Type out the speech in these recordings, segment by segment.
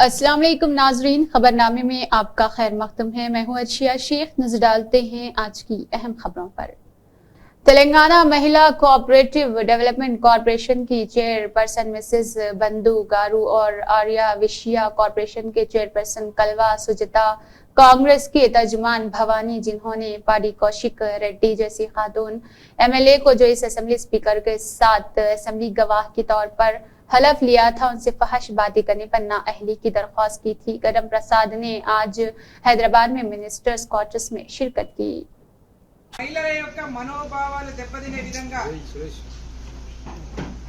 अस्सलाम वालेकुम नाजरीन, खबरनामे में आपका खैर मकदम है। मैं हूं अर्शिया शेख। नजर डालते हैं आज की अहम खबरों पर। तेलंगाना महिला कोऑपरेटिव डेवलपमेंट कॉरपोरेशन की चेयरपर्सन मिसेस बंदू गारू और आर्या विशिया कॉरपोरेशन के चेयरपर्सन कलवा सुजिता, कांग्रेस के तर्जुमान भवानी, जिन्होंने पाडी कौशिक रेड्डी जैसी खातून एमएलए को जो इस असेंबली स्पीकर के साथ असेंबली गवाह के तौर पर हलफ लिया था, उनसे फहश बातें करने पर नाअहली की दरख्वास्त की थी। गरम प्रसाद ने आज हैदराबाद में मिनिस्टर्स क्वार्टर्स में शिरकत की। మహిళల యొక్క మనోభావాలు దెబ్బతినే విధంగా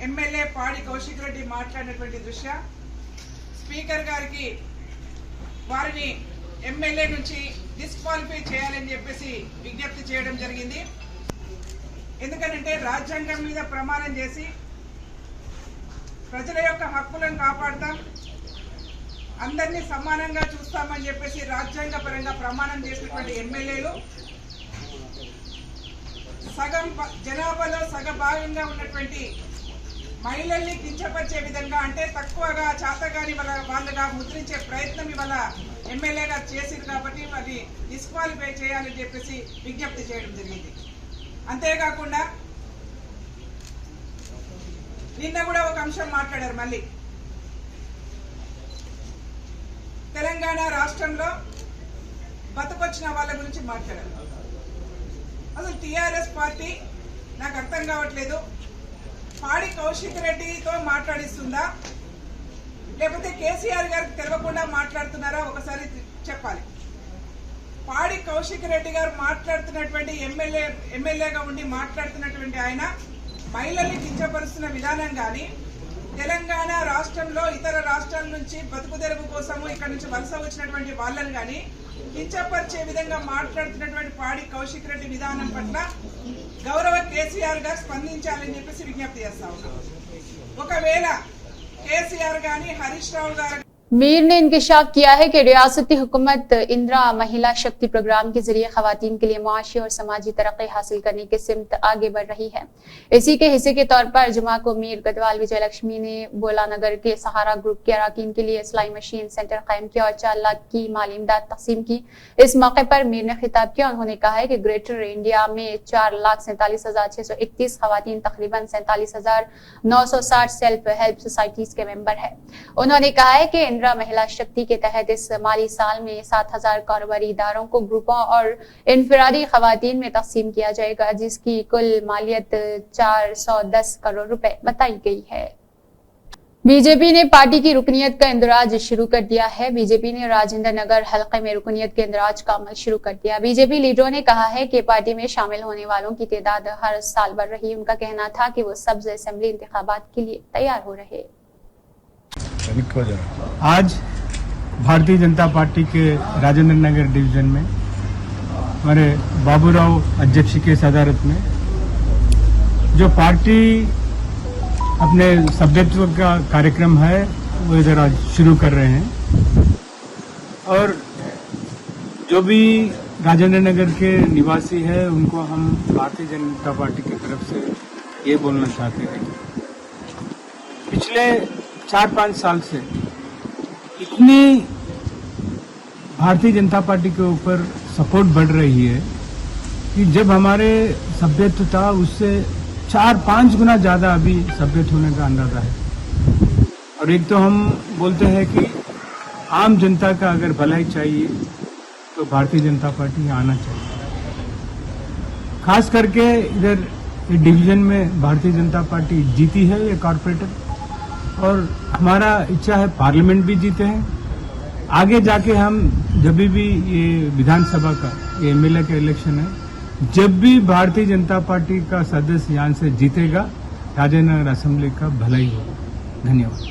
ఎమ్మెల్యే పాడి కౌశిక్ రెడ్డి మాట్లాడినటువంటి దృశ్య స్పీకర్ గారికి వారిని ఎమ్మెల్యే నుంచి డిస్క్వాలిఫై చేయాలని చెప్పేసి విజ్ఞప్తి చేయడం జరిగింది. ఎందుకంటే రాజ్యాంగం మీద ప్రమాణం చేసి ప్రజల యొక్క హక్కులను కాపాడతాం, అందరినీ సమానంగా చూస్తామని చెప్పేసి రాజ్యాంగ పరంగా ప్రమాణం చేసినటువంటి ఎమ్మెల్యేలు సగం జనాభాలో సగభాగంగా ఉన్నటువంటి మహిళల్ని కించపరిచే విధంగా, అంటే తక్కువగా చాతగాని వాళ్ళగా ముద్రించే ప్రయత్నం ఇవాళ ఎమ్మెల్యేగా చేసింది కాబట్టి వారిని డిస్క్వాలిఫై చేయాలని చెప్పేసి విజ్ఞప్తి చేయడం జరిగింది. అంతేకాకుండా నిన్న కూడా ఒక అంశం మాట్లాడారు. మళ్ళీ తెలంగాణ రాష్ట్రంలో బతుకొచ్చిన వాళ్ళ గురించి మాట్లాడారు. అసలు టీఆర్ఎస్ పార్టీ నాకు అర్థం కావట్లేదు, పాడి కౌశిక్ రెడ్డితో మాట్లాడిస్తుందా లేకపోతే కేసీఆర్ గారికి తెలియకుండా మాట్లాడుతున్నారా ఒకసారి చెప్పాలి. పాడి కౌశిక్ రెడ్డి గారు మాట్లాడుతున్నటువంటి ఎమ్మెల్యేగా ఉండి మాట్లాడుతున్నటువంటి ఆయన మహిళల్ని కించపరుస్తున్న విధానం కానీ, తెలంగాణ రాష్ట్రంలో ఇతర రాష్ట్రాల నుంచి బతుకు తెరువు కోసము ఇక్కడ నుంచి వలస వచ్చినటువంటి వాళ్ళని కానీ కించపరిచే విధంగా మాట్లాడుతున్నటువంటి పాడి కౌశిక్ రెడ్డి విధానం పట్ల గౌరవ కేసీఆర్ గారు స్పందించాలని చెప్పేసి విజ్ఞప్తి చేస్తా ఉన్నాం. ఒకవేళ కేసీఆర్ గాని హరీష్ రావు గారు मीर ने इंकशाफ किया है कि रियासती हुकूमत इंदिरा महिला शक्ति प्रोग्राम के जरिए खवातीन के लिए मुआशी और समाजी तरक्की हासिल करने की सिमत आगे बढ़ रही है। इसी के हिस्से के तौर पर जुमा को मीर गदवाल विजय लक्ष्मी ने बोलानगर के सहारा ग्रुप के अराकीन के लिए सिलाई मशीन सेंटर कायम किया और 4 लाख की माली इमदाद तकसीम की। इस मौके पर मीर ने खिताब किया। उन्होंने कहा है कि ग्रेटर इंडिया में 4,47,631 खवातीन तकरीबन 47,960 सेल्फ हेल्प सोसाइटीज के मेंबर है। उन्होंने कहा है कि महिला शक्ति के तहत इस माली साल में 7,000 कारोबारी इदारों को ग्रुपों और इनफरादी खवातीन में तकसीम किया जाएगा, जिसकी कुल मालियत 410 करोड़ रुपए बताई गई है। बीजेपी ने पार्टी की रुकनियत का इंदराज शुरू कर दिया है। बीजेपी ने राजेंद्र नगर हलके में रुकनियत के इंदराज का अमल शुरू कर दिया। बीजेपी लीडरों ने कहा है कि पार्टी में शामिल होने वालों की तादाद हर साल बढ़ रही है। उनका कहना था कि वो सब्ज असेंबली इंतखाबात के लिए तैयार हो रहे। आज भारतीय जनता पार्टी के राजेंद्र नगर डिवीजन में हमारे बाबूराव अध्यक्ष के सदारत में जो पार्टी अपने सभ्यत्व का कार्यक्रम है वो इधर आज शुरू कर रहे हैं। और जो भी राजेंद्र नगर के निवासी है उनको हम भारतीय जनता पार्टी की तरफ से ये बोलना चाहते हैं, पिछले 4-5 साल से इतनी भारतीय जनता पार्टी के ऊपर सपोर्ट बढ़ रही है कि जब हमारे सभ्यत्व था उससे 4-5 गुना ज्यादा अभी सभ्यत्व होने का अंदाजा है। और एक तो हम बोलते हैं कि आम जनता का अगर भलाई चाहिए तो भारतीय जनता पार्टी आना चाहिए। खास करके इधर डिवीजन में भारतीय जनता पार्टी जीती है ये कॉर्पोरेटर, और हमारा इच्छा है पार्लियामेंट भी जीते हैं। आगे जाके हम जब भी ये विधानसभा का ये एमएलए का इलेक्शन है, जब भी भारतीय जनता पार्टी का सदस्य यहाँ से जीतेगा राजेंद्र नगर असेंबली का भलाई होगा। धन्यवाद।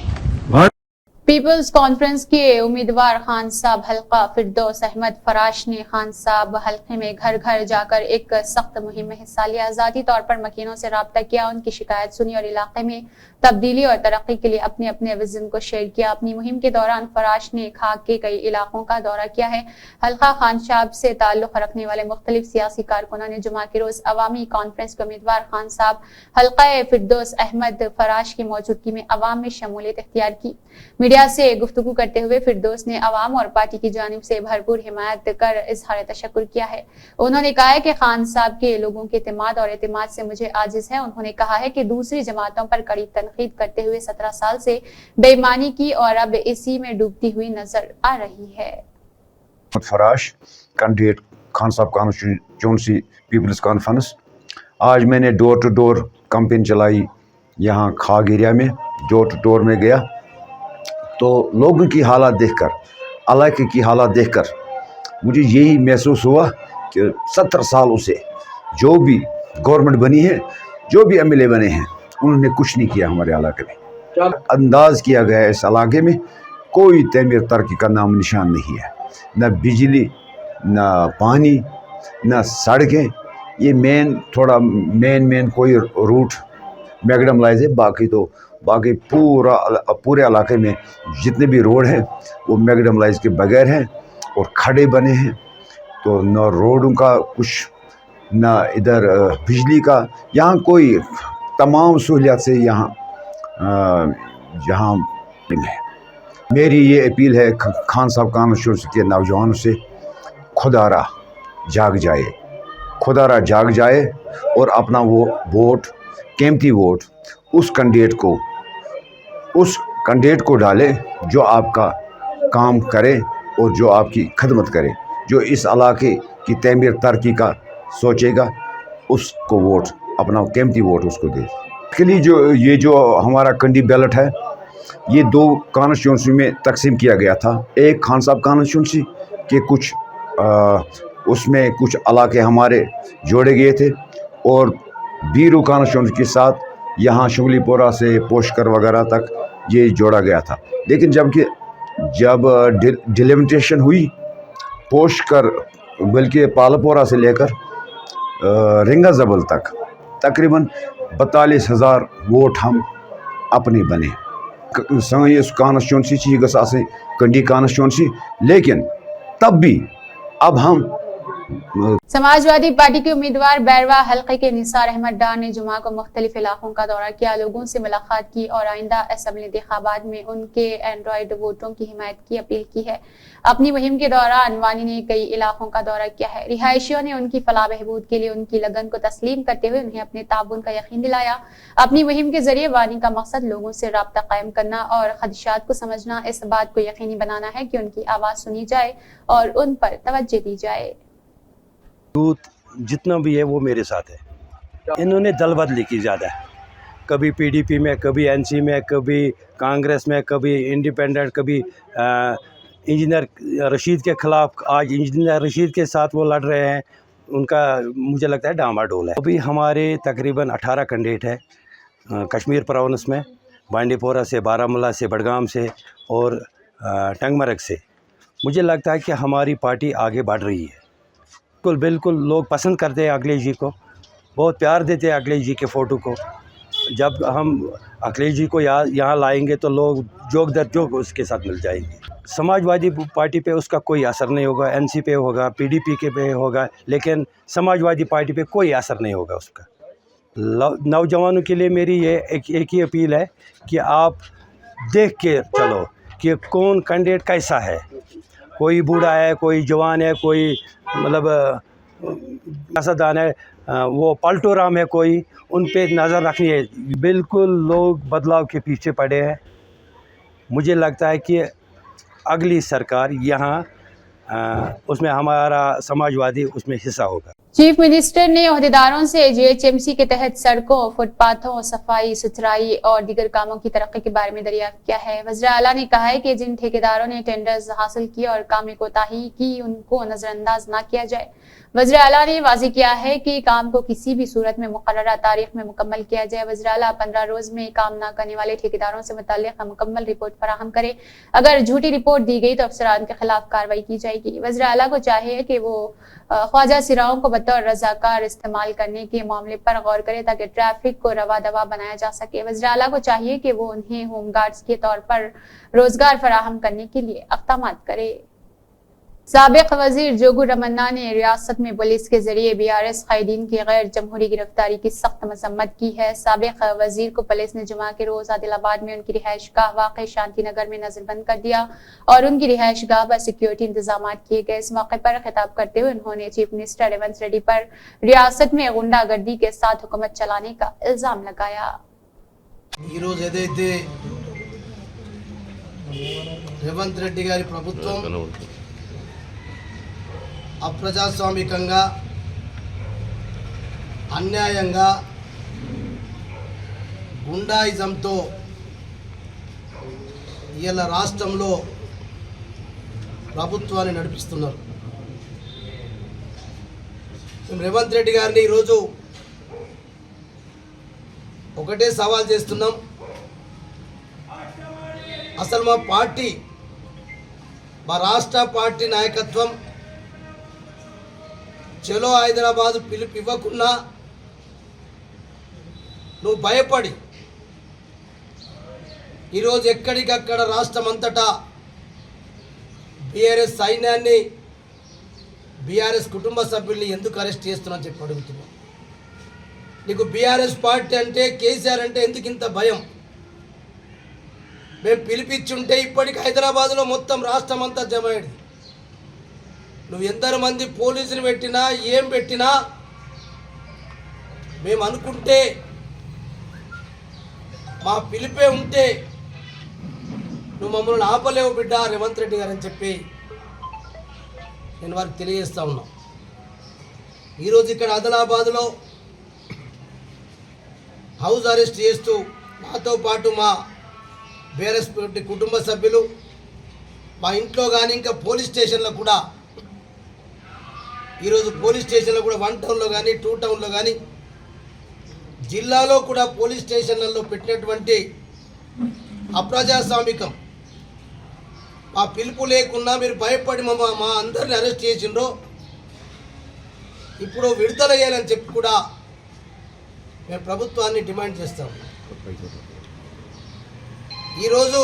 पीपल्स कॉन्फ्रेंस के उम्मीदवार खान साहब हल्का फिरदौस अहमद फराश ने खान साहब हल्के में घर घर जाकर एक सख्त मुहिम में हिस्सा लिया। ज़ाती तौर पर मकीनों से राब्ता किया, उनकी शिकायत सुनी और इलाके में तब्दीली और तरक्की के लिए अपने अपने विजन को शेयर किया। अपनी मुहिम के दौरान फराश ने खाक के कई इलाकों का दौरा किया है। हल्का खान साहब से ताल्लुक रखने वाले मुख्तलिफ सियासी कारकुनों ने जुमा के रोज अवामी कॉन्फ्रेंस के उम्मीदवार खान साहब हल्का फिरदौस अहमद फराश की मौजूदगी में अवाम में शमूलियत इख्तियार की। मीडिया मीडिया से गुफ्तगू करते हुए फिरदौस ने अवाम और पार्टी की जानिब से भरपूर हिमायत कर इजहार तशक्कुर किया है। उन्होंने कहा है कि खान साहब के लोगों के एतमाद और एतमाद से मुझे आजिज है। उन्होंने कहा है कि दूसरी जमातों पर कड़ी तनकीद करते हुए 17 साल से बेईमानी की और अब इसी में डूबती हुई नजर आ रही है। फराश कैंडिडेट खान साहब कॉन्स्टिट्यूंसी पीपल्स कॉन्फ्रेंस, आज मैंने डोर टू डोर कैंपेन चलाई। यहाँ खाग एरिया में डोर टू डोर में गया तो लोगों की हालात देखकर, इलाके की हालात देखकर मुझे यही महसूस हुआ कि 70 सालों से जो भी गवर्नमेंट बनी है, जो भी एमएलए बने हैं, उन्होंने कुछ नहीं किया हमारे इलाके में। अंदाज किया गया है इस इलाके में कोई तमीर तरक्की का नाम निशान नहीं है, न बिजली, न पानी, न सड़कें। ये मेन कोई रूट मैगडम लाइज है, बाकी पूरे इलाके में जितने भी रोड हैं वो मैगडम लाइज के बगैर हैं और खड़े बने हैं। तो न रोडों का कुछ, न इधर बिजली का, यहाँ कोई तमाम सहूलियत से यहाँ है। मेरी ये अपील है खान साहब कॉन्स्टिट्यूंसी के नौजवानों से, खुदारा जाग जाए और अपना वो वोट, कीमती वोट उस कैंडिडेट को डाले जो आपका काम करे और जो आपकी खदमत करे, जो इस इलाके की तमीर तरक्की का सोचेगा, उसको वोट, अपना कीमती वोट उसको दे। इसके लिए जो हमारा कंडी बैलेट है, ये 2 कॉन्स्टिट्यूंसी में तकसीम किया गया था। एक खान साहब कॉन्स्टिट्यूंसी के कुछ उसमें कुछ इलाके हमारे जोड़े गए थे और बीरू कॉन्स्टिट्यूंसी के साथ यहाँ शुगलीपुरा से पोशकर वगैरह तक ये जोड़ा गया था। लेकिन जब डिलिमिटेशन हुई, पोशकर बल्कि पालपोरा से लेकर रिंगा जबल तक तकरीबन 42,000 वोट हम अपने बने। इस कॉन्स्टिट्यूंसी गई कंडी कॉन्स्टिट्यूंसी, लेकिन तब भी अब हम समाजवादी पार्टी के उम्मीदवार बैरवा हल्के के निसार अहमद डार ने जुमा को मुख्तलिफ इलाकों का दौरा किया, लोगों से मुलाकात की और आइंदा असेंबली इंतखाबात में उनके एंड्रॉयड वोटों की हिमायत की अपील की है। अपनी मुहिम के दौरान वानी ने कई इलाकों का दौरा किया है। रिहायशियों ने उनकी फलाह बहबूद के लिए उनकी लगन को तस्लीम करते हुए उन्हें अपने ताबुन का यकीन दिलाया। अपनी मुहिम के जरिए वानी का मकसद लोगों से राब्ता कायम करना और खदशात को समझना, इस बात को यकीनी बनाना है कि उनकी आवाज़ सुनी जाए और उन पर तवज्जो दी जाए। जितना भी है वो मेरे साथ है। इन्होंने दल बदली की ज़्यादा है, कभी पीडीपी में, कभी एनसी में, कभी कांग्रेस में, कभी इंडिपेंडेंट, कभी इंजीनियर रशीद के ख़िलाफ़। आज इंजीनियर रशीद के साथ वो लड़ रहे हैं, उनका मुझे लगता है डामाडोल है। अभी हमारे तकरीबन 18 कैंडिडेट है कश्मीर प्रोविंस में, बांडीपोरा से, बारामूला से, बडगाम से और टंगमरग से। मुझे लगता है कि हमारी पार्टी आगे बढ़ रही है। बिल्कुल लोग पसंद करते हैं अखिलेश जी को, बहुत प्यार देते हैं अखिलेश जी के फ़ोटो को। जब हम अखिलेश जी को यहाँ लाएंगे तो लोग जोक दर जोक उसके साथ मिल जाएंगे। समाजवादी पार्टी पे उसका कोई असर नहीं होगा, एनसी पे होगा, पीडीपी के पे होगा, लेकिन समाजवादी पार्टी पे कोई असर नहीं होगा उसका। नौजवानों के लिए मेरी ये एक ही अपील है कि आप देख के चलो कि कौन कैंडिडेट कैसा है, कोई बूढ़ा है, कोई जवान है, कोई मतलब सियासतदान है, वो पलटू राम है, कोई उन पे नज़र रखनी है। बिल्कुल लोग बदलाव के पीछे पड़े हैं। मुझे लगता है कि अगली सरकार यहाँ उसमें हमारा समाजवादी उसमें हिस्सा होगा। चीफ मिनिस्टर ने ओहदेदारों से जीएचएमसी के तहत सड़कों, फुटपाथों, सफाई सुथराई और दीगर कामों की तरक्की के बारे में दरियाफ्त किया है। वज़ीर आला ने कहा है कि जिन ठेकेदारों ने टेंडर्स हासिल किए और काम में कोताही की, उनको नजरअंदाज न किया जाए। वज़ीर आला ने वाज़ेह किया है कि काम को किसी भी सूरत में मुकर्ररा तारीख में मुकम्मल किया जाए। वज़ीर आला 15 रोज में काम न करने वाले ठेकेदारों से मुतल्लिक़ मुकम्मल रिपोर्ट फराहम करे। अगर झूठी रिपोर्ट दी गई तो अफसरान के खिलाफ कार्रवाई की जाएगी। वज़ीर आला को चाहिए कि वो ख्वाजा सिराओं को बतौर रजाकार इस्तेमाल करने के मामले पर गौर करे ताकि ट्रैफिक को रवा दवा बनाया जा सके। वज़ीर आला को चाहिए कि वो उन्हें होमगार्ड्स के तौर पर रोजगार फराहम करने के लिए इक़दामात करे। साबिक वजीर जोगू रमन्ना ने रियासत में पुलिस के जरिए BRS कायदीन की गैर जमहूरी गिरफ्तारी की सख्त मजम्मत की है। साबिक वजीर को पुलिस ने जुमा के रोज आदिलाबाद में उनकी रिहाइश गाह वाक़ शांति नगर में नजरबंद कर दिया और उनकी रिहाइश गाह पर सिक्योरिटी इंतजाम किए गए। इस मौके पर खिताब करते हुए उन्होंने चीफ मिनिस्टर रेवंत रेड्डी पर रियासत में गुंडागर्दी के साथ हुकूमत चलाने का इल्जाम लगाया। रेवंत रेड्डी गारी ప్రభుత్వం అప్రజాస్వామికంగా అన్యాయంగా గుండాయిజంతో ఇలా రాష్ట్రంలో ప్రభుత్వాన్ని నడిపిస్తున్నారు. రేవంత్ రెడ్డి గారిని ఈరోజు ఒకటే సవాల్ చేస్తున్నాం. అసలు మా పార్టీ, మా రాష్ట్ర పార్టీ నాయకత్వం చలో హైదరాబాద్ పిలుపు ఇవ్వకున్నా నువ్వు భయపడి ఈరోజు ఎక్కడికక్కడ రాష్ట్రం అంతటా బీఆర్ఎస్ సైన్యాన్ని, బీఆర్ఎస్ కుటుంబ సభ్యుల్ని ఎందుకు అరెస్ట్ చేస్తున్నావు చెప్పి అడుగుతున్నావు. నీకు బీఆర్ఎస్ పార్టీ అంటే, కేసీఆర్ అంటే ఎందుకు ఇంత భయం? మేము పిలిపించుంటే ఇప్పటికి హైదరాబాద్లో మొత్తం రాష్ట్రం అంతా జమ అయ్యేది. నువ్వు ఎంతమంది పోలీసులు పెట్టినా ఏం పెట్టినా మేము అనుకుంటే, మా పిలిపే ఉంటే నువ్వు మమ్మల్ని ఆపలేవు బిడ్డ రేవంత్ రెడ్డి గారు అని చెప్పి నేను వారికి తెలియజేస్తా ఉన్నా. ఈరోజు ఇక్కడ ఆదిలాబాద్లో హౌస్ అరెస్ట్ చేస్తూ నాతో పాటు మా బీఆర్ఎస్ కుటుంబ సభ్యులు, మా ఇంట్లో కానీ ఇంకా పోలీస్ స్టేషన్లో కూడా, ఈరోజు పోలీస్ స్టేషన్లో కూడా 1 టౌన్లో కానీ 2 టౌన్లో కానీ జిల్లాలో కూడా పోలీస్ స్టేషన్లలో పెట్టినటువంటి అప్రజాస్వామికం, మా పిలుపు లేకున్నా మీరు భయపడి మా అందరిని అరెస్ట్ చేసిండ్రో ఇప్పుడు విడుదల చేయాలని చెప్పి కూడా మేము ప్రభుత్వాన్ని డిమాండ్ చేస్తాం. ఈరోజు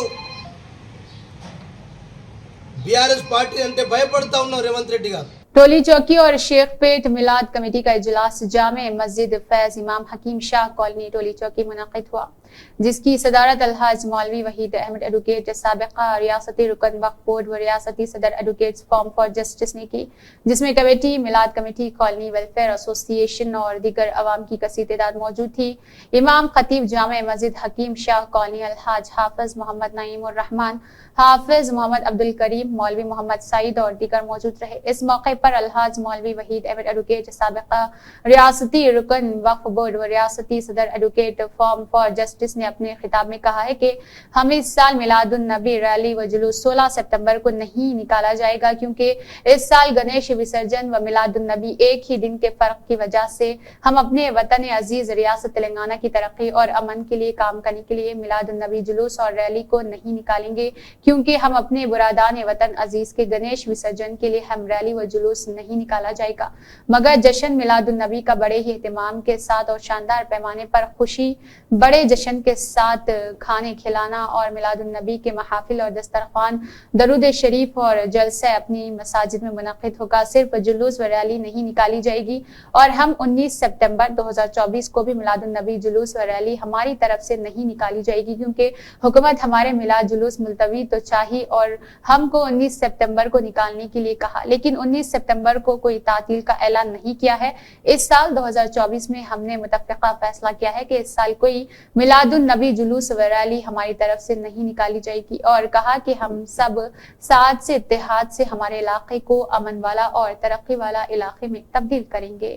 బీఆర్ఎస్ పార్టీ అంటే భయపడతా ఉన్నాం రేవంత్ రెడ్డి గారు. टोली चौकी और शेखपेट मिलाद कमेटी का इजलास जामे मस्जिद फैज इमाम हकीम शाह कॉलोनी टोली चौकी मुनक़िद हुआ, जिसकी सदारत अलहाज मौलवी वहीद अहमद एडवोकेट साबिक़ा रियासती रुकन वक्फ बोर्ड व रियासती सदर एडवोकेट्स फॉर्म फॉर जस्टिस ने की, जिसमें कमेटी, मिलाद कमेटी, कॉलोनी वेलफेयर एसोसिएशन और दीगर अवाम की कसीर तादाद मौजूद थी। इमाम खतीब जामे मस्जिद हकीम शाह कॉलोनी अलहाज हाफिज मोहम्मद नईम उर रहमान, हाफिज मोहम्मद अब्दुल करीम, मौलवी मोहम्मद सईद और दीगर मौजूद रहे। इस मौके पर अलहाज मौलवी वहीद अहमद एडवोकेट साबिक़ा रियासती रुकन वक्फ बोर्ड व रियासती सदर एडवोकेट फॉर्म फॉर जस्टिस ने अपने खिताब में कहा है कि हम इस साल मिलादुन नबी रैली व जुलूस 16 सितंबर को नहीं निकाला जाएगा, क्योंकि इस साल गणेश विसर्जन व मिलादुन नबी एक ही दिन के फर्क की वजह से हम अपने वतन अजीज रियासत तेलंगाना की तरक्की और अमन के लिए काम करने के लिए मिलादुन नबी जुलूस और रैली को नहीं निकालेंगे, क्योंकि हम अपने बुरादान वतन अजीज के गणेश विसर्जन के लिए हम रैली व जुलूस नहीं निकाला जाएगा, मगर जश्न मिलादुन नबी का बड़े ही एहतमाम के साथ और शानदार पैमाने पर खुशी, बड़े जश्न के साथ खाने खिलाना और मिलादुन नबी के महाफिल और दस्तरखान, दरूद शरीफ और जलसे अपनी मसाजिद में मुनक़िद होगा। सिर्फ जुलूस व रैली नहीं निकाली जाएगी और हम 19 सितंबर 2024 को भी मिलादुन नबी जुलूस व रैली हमारी तरफ से नहीं निकाली जाएगी, क्योंकि हुकूमत हमारे मिलाद जुलूस मुलतवी तो चाहिए और हमको 19 सितंबर को निकालने के लिए कहा, लेकिन 19 सितंबर को कोई तातील का ऐलान नहीं किया है। इस साल 2024 में हमने मुतफ़िक़ा फैसला किया है कि इस साल कोई मिलादुन नबी जुलूस व रैली हमारी तरफ से नहीं निकाली जाएगी और कहा कि हम सब साथ से इत्तेहाद से हमारे इलाके को अमन वाला और तरक्की वाला इलाके में तब्दील करेंगे।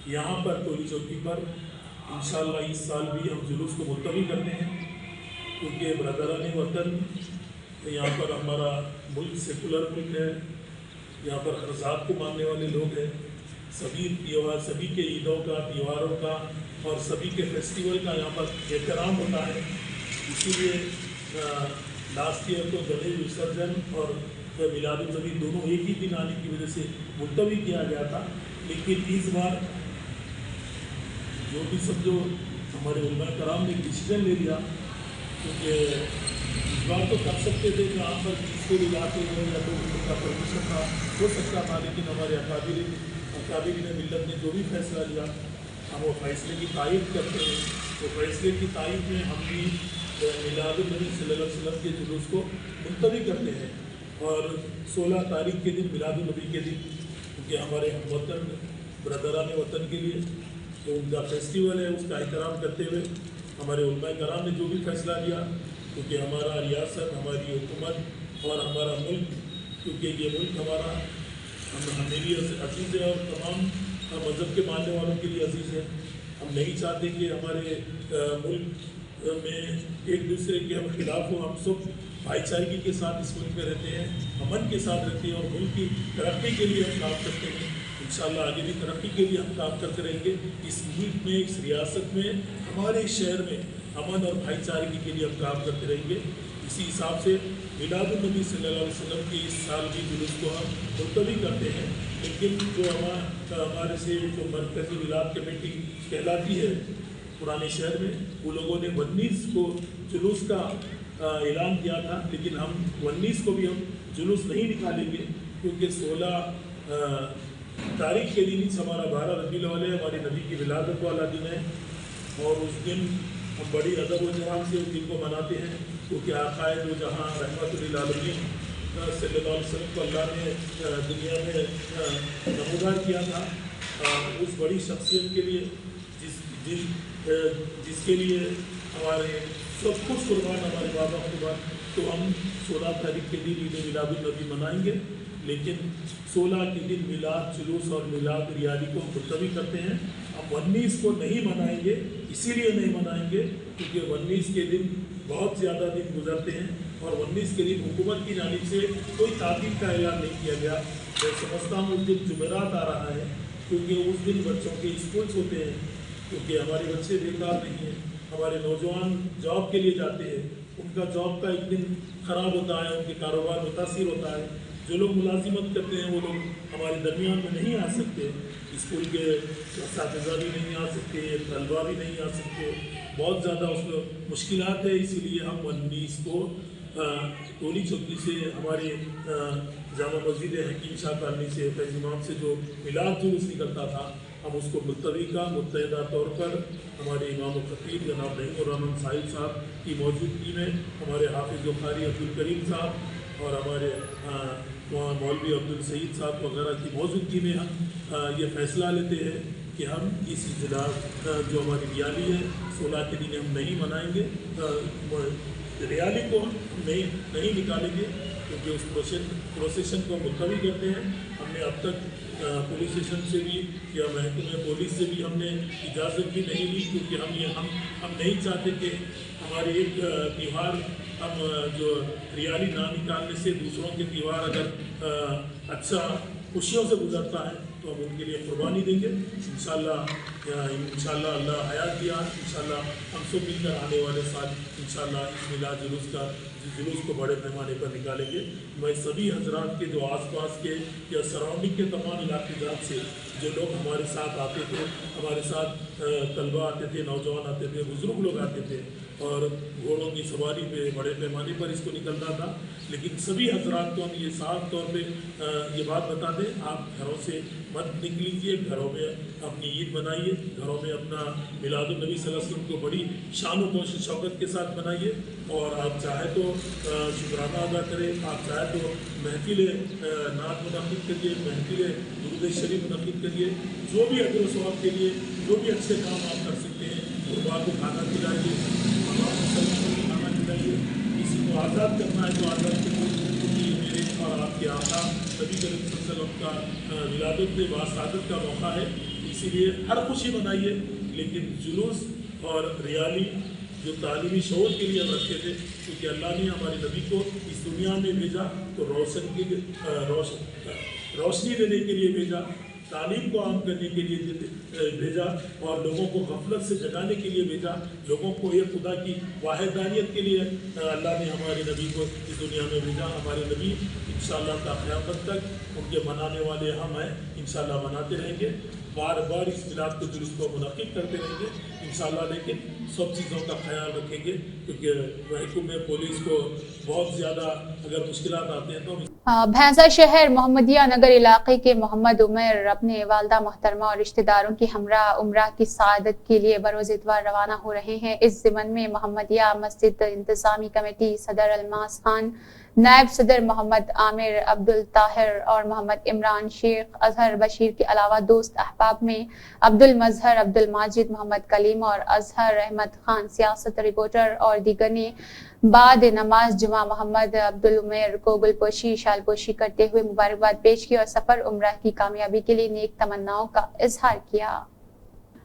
यहाँ पर टोली चौकी पर इंशाअल्लाह इस साल भी हम जुलूस को मुलतवी करते हैं, क्योंकि ब्रदरान वतन यहाँ पर हमारा मुल्क सेकुलर मुल्क है, यहाँ पर हर ज़ात को मानने वाले लोग हैं, सभी त्यौहार, सभी के ईदों का, त्योहारों का और सभी के फेस्टिवल का यहाँ पर एहतराम होता है। इसीलिए लास्ट ईयर तो गणेश विसर्जन और मिलादुन नबी दोनों एक ही दिन आने की वजह से मुलतवी किया गया था, लेकिन इस बार जो भी सब जो हमारे उलमा कराम ने डिसीजन ले लिया, क्योंकि इस बार तो कर सकते थे जहाँ पर जिसको भी लाते हैं या तो उनका परमिशन था हो सकता था, लेकिन हमारे अकाबिरीन मिल्लत ने जो भी फैसला लिया हम वो फैसले की तायद करते हैं। तो फैसले की तायद में हम भी मिलाद-उन-नबी सल्लल्लाहु अलैहि वसल्लम के जुलूस को मुलतवी करते हैं। और 16 तारीख के दिन मिलाद-उन-नबी के दिन, क्योंकि हमारे वतन ब्रदरान वतन के लिए जो उनका फेस्टिवल है उसका एहतराम करते हुए हमारे उलमाए कराम ने जो भी फैसला लिया, क्योंकि हमारा रियासत, हमारी हुकूमत और हमारा मुल्क, क्योंकि ये मुल्क हमारा मेरी अजीज़ है और तमाम मज़हब के मानने वालों के लिए अजीज़ है। हम नहीं चाहते कि हमारे मुल्क में एक दूसरे के हम खिलाफ हो। हम सब भाईचारगी के साथ इस मुल्क में रहते हैं, अमन के साथ रहते हैं और मुल्क की तरक्की के लिए हम काम करते हैं। इंशाअल्लाह आगे भी तरक्की के लिए हम काम करते रहेंगे। इस मुल्क में, इस रियासत में, हमारे शहर में अमन और भाईचारगी के लिए हम काम करते रहेंगे। इसी हिसाब से मिलाद-उन-नबी सल्लल्लाहु अलैहि वसल्लम के इस साल की जुलूस को हम मुलतवी करते हैं। लेकिन जो हमारे से जो मरकज़ी मिलाद कमेटी कहलाती है पुराने शहर में, वो लोगों ने 19 को जुलूस का ऐलान किया था, लेकिन हम 19 को भी हम जुलूस नहीं निकालेंगे, क्योंकि 16 तारीख के दिन हमारा 12 रबीउल अव्वल है, हमारे नबी की विलादत वाला दिन है। और उस दिन हम बड़ी अदब व एहतराम से उस दिन को मनाते हैं, क्योंकि आक़ाए दो जहाँ रहमतुल आलमीन सल्लल्लाहु अलैहि वसल्लम को अल्लाह ने दुनिया में नमूदार किया था। उस बड़ी शख्सियत के लिए जिसके लिए हमारे सब कुछ कुर्बान, हमारे बाबा कुर्बान, तो हम 16 तारीख के दिन ईद मिलाद-उन-नबी मनाएंगे। लेकिन 16 के दिन मिलाद जुलूस और मिलाद रियाली को मुलतवी करते हैं। हम 19 को नहीं मनाएंगे, इसीलिए नहीं मनाएंगे क्योंकि 19 के दिन बहुत ज़्यादा दिन गुजरते हैं और 19 के दिन हुकूमत की जानिब से कोई तारीख का ऐलान नहीं किया गया। मैं समझता हूँ उस दिन जुमेरात आ रहा है, क्योंकि उस दिन बच्चों के स्कूल्स होते हैं, क्योंकि हमारे बच्चे बेकार नहीं हैं, हमारे नौजवान जॉब के लिए जाते हैं, उनका जॉब का एक दिन ख़राब होता है, उनके कारोबार मुतासिर होता है। जो लोग मुलाजिमत करते हैं वो लोग हमारे दरमियान में नहीं आ सकते, स्कूल के असातिज़ा भी नहीं आ सकते, तलबा भी नहीं आ सकते, बहुत ज़्यादा उसमें मुश्किलात है। इसीलिए हम 19 को टोली चौकी से हमारे जामा मस्जिद हकीम शाह कॉलोनी से फैज़ इमाम से जो मिलाद जुलूस निकलता था, हम उसको मुलतवी का मुत्तहिदा तौर पर हमारे इमाम ख़तीब जनाब नईमुर साहिब साहब की मौजूदगी में, हमारे हाफिज़ क़ारी अब्दुल करीम साहब और हमारे मौलवी अब्दुल सईद साहब वगैरह की मौजूदगी में हम ये फ़ैसला लेते हैं कि हम इस इजलास जो हमारी रियाली है 16 के दिन हम नहीं मनाएंगे, रियाली को नहीं निकालेंगे, क्योंकि उस प्रोसेशन को मुलतवी करते हैं। हमने अब तक पुलिस स्टेशन से भी या महकमे पुलिस से भी हमने इजाज़त भी नहीं ली, क्योंकि हम नहीं चाहते कि हमारे एक त्यौहार हम जो रियाली ना निकालने से दूसरों के त्यौहार अगर अच्छा खुशियों से गुजरता है तो हम उनके लिए कुर्बानी देंगे। इंशाअल्लाह अल्लाह हयात दिया, इंशाअल्लाह हम सब मिलकर आने वाले साल इंशाअल्लाह इस मिलाद जुलूस को बड़े पैमाने पर निकालेंगे। मैं सभी हजरात के जो आसपास के या सराउंडिंग के तमाम इलाके जात से जो लोग हमारे साथ आते थे, हमारे साथ तलबा आते थे, नौजवान आते थे, बुज़ुर्ग लोग आते थे और घोड़ों की सवारी पे बड़े पैमाने पर इसको निकलता था, लेकिन सभी हजरात को हम ये साफ तौर पे ये बात बता दें, आप घरों से मत निकलीजिए, घरों में अपनी ईद बनाइए, घरों में अपना मिलाद-उन-नबी सल्लल्लाहु अलैहि वसल्लम को बड़ी शान व शौकत के साथ बनाइए। और आप चाहे तो शुक्राना अदा करें, आप चाहे तो महफिल नात मुनक़िद करिए, महफिल दुरूद शरीफ मुनक़िद करिए, जो भी अजर सवाब के लिए जो भी अच्छे काम आप कर सकते हैं, गुरबा को खाना खिलाइए, खाना खिलाइए। किसी को आज़ाद करना है तो आज़ाद करिए, क्योंकि मेरे और आपके आका नबी करीम सल्लल्लाहु अलैहि वसल्लम का विलादत बासादत का मौका है, इसीलिए हर खुशी मनाइए। लेकिन जुलूस और रियाली जो तालीमी शऊर के लिए हम रखे थे, क्योंकि अल्लाह ने हमारे नबी को इस दुनिया में भेजा तो रोशनी देने के लिए भेजा, तालीम को आम करने के लिए भेजा और लोगों को गफलत से जगाने के लिए भेजा, लोगों को ये खुदा की वाहिदानियत के लिए अल्लाह ने हमारे नबी को इस दुनिया में भेजा। हमारे नबी इंशाअल्लाह ता क़यामत तक उनके मनाने वाले हम हैं, इंशाअल्लाह मनाते रहेंगे, बार बार इस मिलाद को जुलूस को मुनक़िद करते रहेंगे। इंशाल्लाह, लेकिन सब चीज़ों का ख्याल रखेंगे क्योंकि महकूम में पुलिस को बहुत ज़्यादा अगर मुश्किलात आते हैं तो भैंसा शहर मोहम्मदिया नगर इलाके के मोहम्मद उमर अपने वालदा मोहतरमा और रिश्तेदारों की हमरा उम्रा की सआदत के लिए बरोज इतवार रवाना हो रहे हैं। इस ज़िमन में मोहम्मदिया मस्जिद इंतजामी कमेटी सदर अलमास खान, नायब सदर मोहम्मद आमिर अब्दुल ताहिर और मोहम्मद इमरान शेख अजहर बशीर के अलावा दोस्त अहबाब में अब्दुल मजहर, अब्दुल माजिद, मोहम्मद कलीम और अजहर अहमद खान सियासत रिपोर्टर और दीगर ने बाद नमाज जुमा मोहम्मद अब्दुल उमर को गुलपोशी शालपोशी करते हुए मुबारकबाद पेश की और सफर उम्रा की कामयाबी के लिए नेक तमन्नाओं का इजहार किया।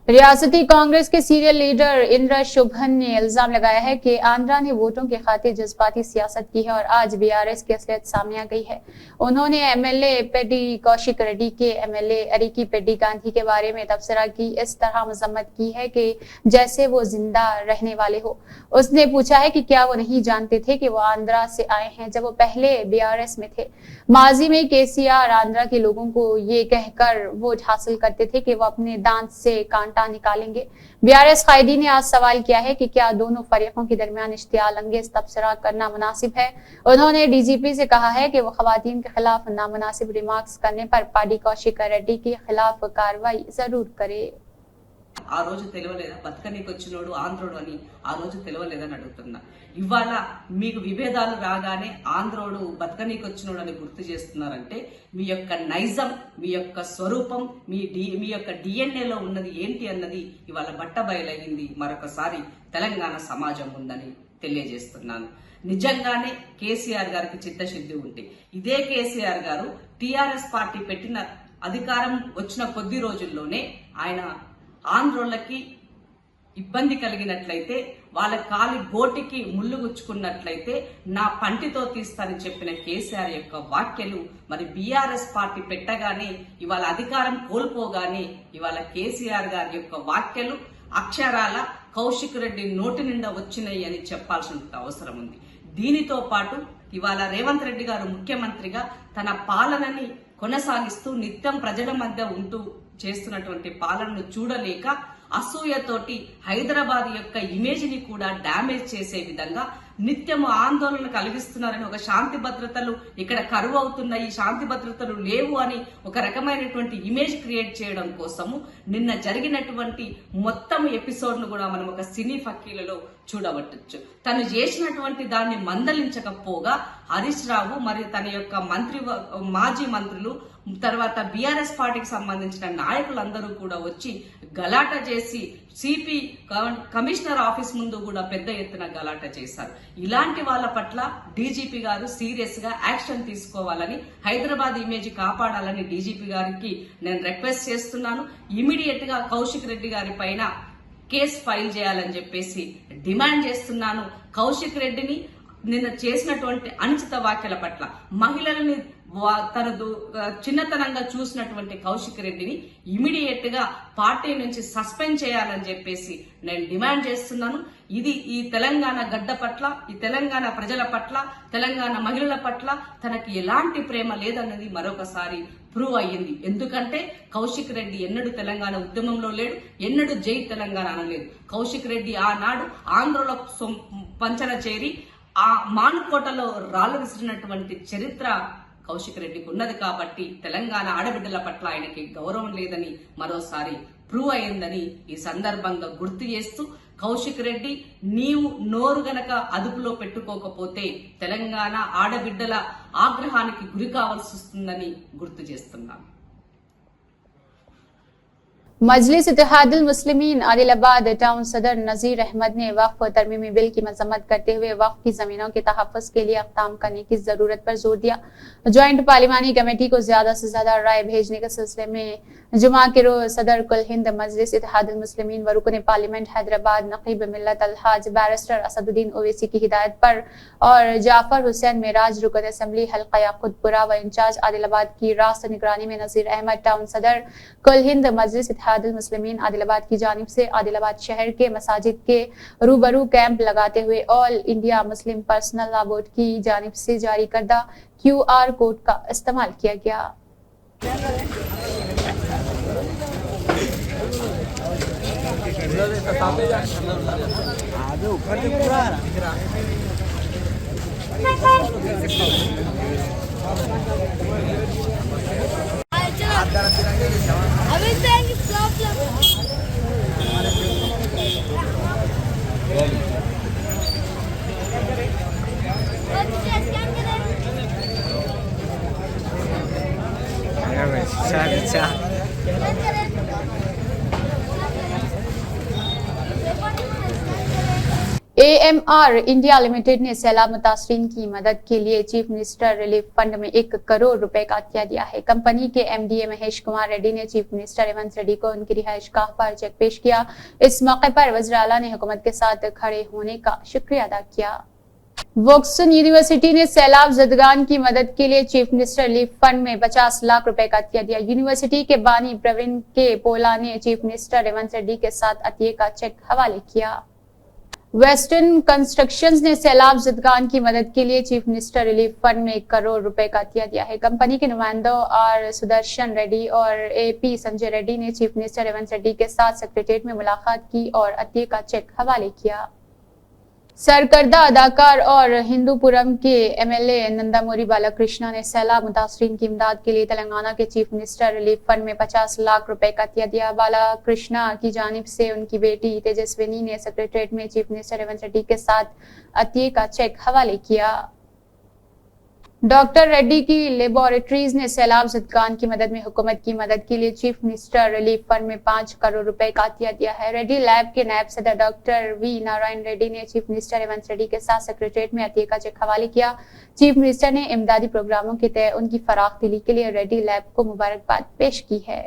रियासती कांग्रेस के सीनियर लीडर इंद्र शुभन ने इल्जाम लगाया है कि आंध्रा ने वोटों के खातिर जज्बाती सियासत की है और आज बीआरएस की असलियत सामने आ गई है। उन्होंने एमएलए पेड्डी कौशिक रेड्डी के एमएलए अरिकी पेड्डी गांधी के बारे में तबसरा की इस तरह मजम्मत की है कि जैसे वो जिंदा रहने वाले हो। उसने पूछा है कि क्या वो नहीं जानते थे कि वो आंध्रा से आए हैं जब वो पहले बीआरएस में थे। माजी में केसीआर आंध्रा के लोगों को ये कहकर वोट हासिल करते थे कि वो अपने दांत से कांटा निकालेंगे। बीआरएस कायदी ने आज सवाल किया है कि क्या दोनों फरीकों के दरमियान इश्तियाल अंगेज तबसरा करना मुनासिब है। उन्होंने डीजीपी से कहा है कि वो खवातीन के खिलाफ नामुनासिब रिमार्क्स करने पर पाडी कौशिक रेड्डी के खिलाफ कार्रवाई जरूर करे। ఆ రోజు తెలియలేదా బతకనీకి వచ్చినోడు ఆంధ్రోడు అని ఆ రోజు తెలియలేదని అడుగుతున్నా. ఇవాళ మీకు విభేదాలు రాగానే ఆంధ్రోడు బతకనీకి వచ్చినోడు అని గుర్తు చేస్తున్నారంటే మీ యొక్క నైజం, మీ యొక్క స్వరూపం, మీ యొక్క డిఎన్ఏలో ఉన్నది ఏంటి అన్నది ఇవాళ బట్టబయలైంది. మరొకసారి తెలంగాణ సమాజం ఉందని తెలియజేస్తున్నాను. నిజంగానే కేసీఆర్ గారికి చిత్తశుద్ధి ఉంటే ఇదే కేసీఆర్ గారు టీఆర్ఎస్ పార్టీ పెట్టిన అధికారం వచ్చిన కొద్ది రోజుల్లోనే ఆయన ఆంధ్రోళ్ళకి ఇబ్బంది కలిగినట్లయితే, వాళ్ళ కాలి గోటికి ముళ్ళు గుచ్చుకున్నట్లయితే నా పంటితో తీస్తానని చెప్పిన కేసీఆర్ యొక్క వాక్యలు మరి బీఆర్ఎస్ పార్టీ పెట్టగానే ఇవాళ అధికారం కోల్పోగానే ఇవాళ కేసీఆర్ గారి యొక్క వాక్యలు అక్షరాల కౌశిక్ రెడ్డి నోటి నిండా వచ్చినాయి అని చెప్పాల్సిన అవసరం ఉంది. దీనితో పాటు ఇవాళ రేవంత్ రెడ్డి గారు ముఖ్యమంత్రిగా తన పాలనని కొనసాగిస్తూ నిత్యం ప్రజల మధ్య ఉంటూ చేస్తున్నటువంటి పాలనను చూడలేక అసూయతోటి హైదరాబాద్ యొక్క ఇమేజ్ ని కూడా డ్యామేజ్ చేసే విధంగా నిత్యము ఆందోళన కలిగిస్తున్నారని, ఒక శాంతి భద్రతలు ఇక్కడ కరువు అవుతున్నాయి, శాంతి భద్రతలు లేవు అని ఒక రకమైనటువంటి ఇమేజ్ క్రియేట్ చేయడం కోసము నిన్న జరిగినటువంటి మొత్తం ఎపిసోడ్ ను కూడా మనం ఒక సినీ ఫకీలలో చూడవచ్చు. తను చేసినటువంటి దాన్ని మందలించకపోగా హరీష్ రావు మరియు తన యొక్క మాజీ మంత్రులు తర్వాత బీఆర్ఎస్ పార్టీకి సంబంధించిన నాయకులందరూ కూడా వచ్చి గలాట చేసి సిపి కమిషనర్ ఆఫీస్ ముందు కూడా పెద్ద ఎత్తున గలాట చేశారు. ఇలాంటి వాళ్ళ పట్ల డీజీపీ గారు సీరియస్ గా యాక్షన్ తీసుకోవాలని, హైదరాబాద్ ఇమేజ్ కాపాడాలని డీజీపీ గారికి నేను రిక్వెస్ట్ చేస్తున్నాను. ఇమీడియట్ గా కౌశిక్ రెడ్డి గారి పైన కేసు ఫైల్ చేయాలని చెప్పేసి డిమాండ్ చేస్తున్నాను. కౌశిక్ రెడ్డిని నిన్న చేసినటువంటి అనుచిత వ్యాఖ్యల పట్ల మహిళలని తనదు చిన్నతనంగా చూసినటువంటి కౌశిక్ రెడ్డిని ఇమీడియట్ గా పార్టీ నుంచి సస్పెండ్ చేయాలని చెప్పేసి నేను డిమాండ్ చేస్తున్నాను. ఇది ఈ తెలంగాణ గడ్డ పట్ల, ఈ తెలంగాణ ప్రజల పట్ల, తెలంగాణ మహిళల పట్ల తనకి ఎలాంటి ప్రేమ లేదన్నది మరొకసారి ప్రూవ్ అయ్యింది. ఎందుకంటే కౌశిక్ రెడ్డి ఎన్నడూ తెలంగాణ ఉద్యమంలో లేడు, ఎన్నడూ జై తెలంగాణ అనలేదు. కౌశిక్ రెడ్డి ఆనాడు ఆంధ్రలో పంచన చేరి ఆ మానుకోటలో రాళ్లు విసిరినటువంటి చరిత్ర కౌశిక్ రెడ్డికి ఉన్నది. కాబట్టి తెలంగాణ ఆడబిడ్డల పట్ల ఆయనకి గౌరవం లేదని మరోసారి ప్రూవ్ అయిందని ఈ సందర్భంగా గుర్తు చేస్తూ, కౌశిక్ రెడ్డి నీవు నోరు గనక అదుపులో పెట్టుకోకపోతే తెలంగాణ ఆడబిడ్డల ఆగ్రహానికి గురి కావాల్సి వస్తుందని గుర్తు చేస్తున్నాను. मजलिस इत्तेहादुल मुस्लिमीन आदिलाबाद टाउन सदर नजीर अहमद ने वक्फ तरमीमी बिल की मजम्मत करते हुए वक्फ की जमीनों के तहफ़्फ़ुज़ के लिए इक़दाम करने की जरूरत पर जोर दिया। ज्वाइंट पार्लिमानी कमेटी को ज्यादा से ज्यादा राय भेजने के सिलसिले में जुमा के रोज सदर कुल हिंद मजलिस इत्तेहादुल मुस्लिमीन व रुकन पार्लियामेंट हैदराबाद नक़ीब मिल्लत अलहाज बैरिस्टर असदुद्दीन ओवैसी की हिदायत पर और जाफर हुसैन मेराज रुकन असम्बली हल्का याक़ूतपुरा व इंचार्ज आदिलाबाद की रास्त निगरानी में नजीर अहमद टाउन सदर कुल हिंद मजलिस इत्तेहादुल मुस्लिमीन आदिलाबाद की जानिब से आदिलाबाद शहर के मसाजिद के रूबरू कैंप लगाते हुए all India Muslim personal law board की जानिब से जारी करदा QR कोड का इस्तेमाल किया गया। AMR इंडिया लिमिटेड ने सैलाब मुतासरीन की मदद के लिए चीफ मिनिस्टर रिलीफ फंड में 1 करोड़ रुपए का अतिया दिया है। कंपनी के MD महेश कुमार रेड्डी ने चीफ मिनिस्टर रेवंत रेड्डी को उनकी रिहाइश गाह पर चेक पेश किया। इस मौके पर वज़ीर आला ने हुकूमत के साथ खड़े होने का शुक्रिया अदा किया। वॉक्सन यूनिवर्सिटी ने सैलाब ज़दगान की मदद के लिए चीफ मिनिस्टर रिलीफ फंड में 50 लाख रुपए का अतिया दिया। यूनिवर्सिटी के बानी प्रवीण के पोला ने चीफ मिनिस्टर रेवंत रेड्डी के साथ अतिये का चेक हवाले किया। वेस्टर्न कंस्ट्रक्शंस ने सैलाब ज़दगान की मदद के लिए चीफ मिनिस्टर रिलीफ फंड में 1 करोड़ रुपए का अतिया दिया है। कंपनी के नुमाइंदों और सुदर्शन रेड्डी और AP संजय रेड्डी ने चीफ मिनिस्टर रेवंत रेड्डी के साथ सेक्रेटेरिएट में मुलाकात की और अतिये का चेक हवाले किया। सरकर्दा अदाकार और हिंदूपुरम के MLA नंदामोरी बालाकृष्णा ने सैलाब मुतासरीन की इमदाद के लिए तेलंगाना के चीफ मिनिस्टर रिलीफ फंड में 50 लाख रुपए का अतिया दिया। बालाकृष्णा की जानिब से उनकी बेटी तेजस्विनी ने सेक्रेटेरिएट में चीफ मिनिस्टर रेवंत रेड्डी के साथ अतिये का चेक हवाले किया। डॉक्टर रेड्डी की लेबोरेटरीज ने सैलाब ज़दगान की मदद में हुकूमत की मदद के लिए चीफ मिनिस्टर रिलीफ फंड में 5 करोड़ रुपए का अतिया दिया है। रेड्डी लैब के नायब सदर डॉक्टर V नारायण रेड्डी ने चीफ मिनिस्टर रेवंत रेड्डी के साथ सेक्रेटेरिएट में अतिये का चेक हवाले किया। चीफ मिनिस्टर ने इमदादी प्रोग्रामों के तहत उनकी फराख दिली के लिए रेड्डी लैब को मुबारकबाद पेश की है।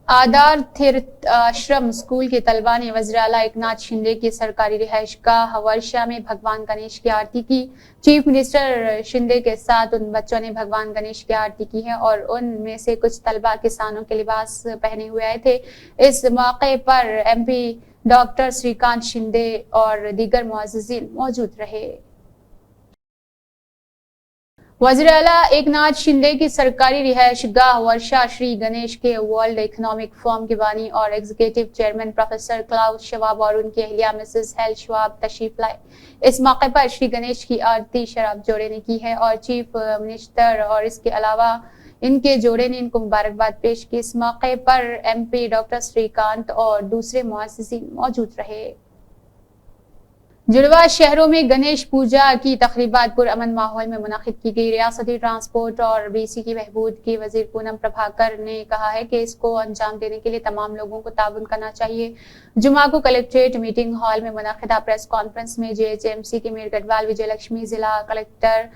आधार तीर्थ आश्रम स्कूल के तलबा ने वज़ीर आला एकनाथ शिंदे की सरकारी रिहाइश गाह वर्षा में भगवान गणेश की आरती की। चीफ मिनिस्टर शिंदे के साथ उन बच्चों ने भगवान गणेश की आरती की है और उनमें से कुछ तलबा किसानों के लिबास पहने हुए आए थे। इस मौके पर MP डॉक्टर श्रीकांत शिंदे और दीगर मुअज़्ज़िज़ीन मौजूद रहे। वज़ीर आला एकनाथ शिंदे की सरकारी रिहाइश गाह वर्षा श्री गणेश के वर्ल्ड इकोनॉमिक फोरम के बानी और executive chairman professor Klaus Shabab और उनकी अहलिया मिसेस हेल शवाब तशरीफ लाए। इस मौके पर श्री गणेश की आरती शराब जोड़े ने की है और चीफ मिनिस्टर और इसके अलावा इनके जोड़े ने इनको मुबारकबाद पेश की। इस मौके पर MP डॉक्टर श्रीकांत और दूसरे मुअज़्ज़िज़ीन मौजूद रहे। जुड़वा शहरों में गणेश पूजा की तकरीबात पुरअमन माहौल में मुनाकिद की गई। रियासती ट्रांसपोर्ट और BC की बहबूद की वजीर पूनम प्रभाकर ने कहा है कि इसको अंजाम देने के लिए तमाम लोगों को ताउन करना चाहिए। जुमा को कलेक्ट्रेट मीटिंग हॉल में मुनाकिदा प्रेस कॉन्फ्रेंस में JHMC के मीर गढ़वाल विजय लक्ष्मी, जिला कलेक्टर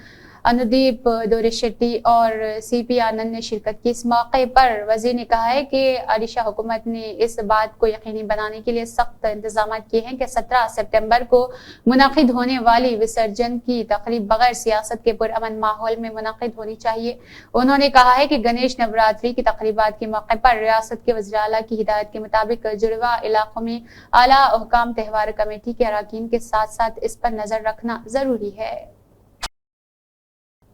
अनुदीप दोरेशेट्टी और CP आनंद ने शिरकत की। इस मौके पर वजीर ने कहा है कि ओडिशा हुकूमत ने इस बात को यकीनी बनाने के लिए सख्त इंतजाम किए हैं कि 17 सितंबर को मुनाकिद होने वाली विसर्जन की तकरीब बगैर सियासत के पुरअमन माहौल में मुनाकिद होनी चाहिए। उन्होंने कहा है कि गणेश नवरात्रि की तकरीबात के मौके पर रियासत के वज़ीर आला की हिदायत के मुताबिक जुड़वा इलाकों में आला हुकाम त्यौहार कमेटी के अरकान के साथ साथ इस पर नजर रखना जरूरी है।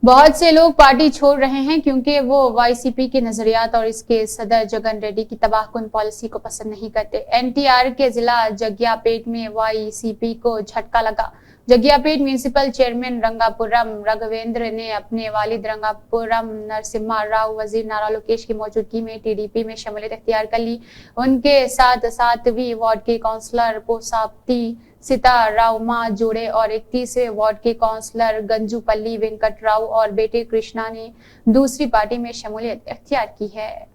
बहुत से लोग पार्टी छोड़ रहे हैं क्योंकि वो YCP के नजरियात और इसके सदर जगन रेड्डी की तबाहकुन पॉलिसी को पसंद नहीं करते। NTR के जिला जग्यापेट में YCP को झटका लगा। जग्यापेट म्यूनिसिपल चेयरमैन रंगापुरम रघवेंद्र ने अपने वालिद रंगापुरम नरसिम्हा राव वजीर नारा लोकेश की मौजूदगी में TDP में शमूलियत इख्तियार कर ली। उनके साथ 7वीं वार्ड के काउंसलर पोसाप्ती सीता राव मां जोड़े और 31वें वार्ड के काउंसलर गंजूपल्ली वेंकट राव और बेटे कृष्णा ने दूसरी पार्टी में शमूलियत इख्तियार की है।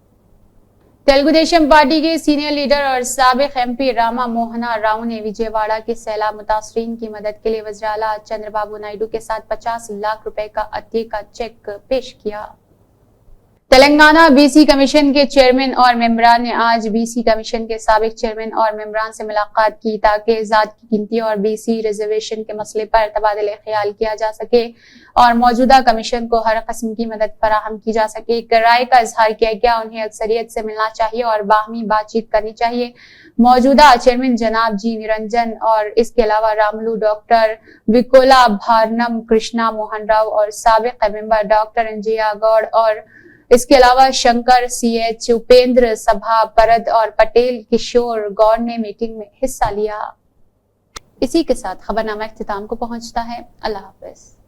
तेलुगु देशम पार्टी के सीनियर लीडर और साबिक MP रामा मोहना राव ने विजयवाड़ा के सैलाब मुतासरीन की मदद के लिए वज़ीर आला चंद्रबाबू नायडू के साथ 50 लाख रुपए का अतिये का चेक पेश किया। तेलंगाना BC कमीशन के चेयरमैन और मेंबरान ने आज BC कमीशन के साबिक चेयरमैन और मेंबरान से मुलाकात की ताकि ज़ात की गिनती और BC रिजर्वेशन के मसले पर तबादले ख्याल किया जा सके और मौजूदा कमीशन को हर किस्म की मदद फराहम की जा सके। एक राय का इजहार किया गया उन्हें अक्सरियत से मिलना चाहिए और बाहमी बातचीत करनी चाहिए। मौजूदा चेयरमैन जनाब G निरंजन और इसके अलावा रामलू डॉक्टर विकोला भारनम कृष्णा मोहन राव और साबिक मेंबर डॉक्टर अंजिया गौड़ और इसके अलावा शंकर, CH, उपेंद्र, सभा, परद और पटेल किशोर गौर ने मीटिंग में हिस्सा लिया। इसी के साथ खबरनामा इख्तिताम को पहुंचता है। अल्लाह हाफिज।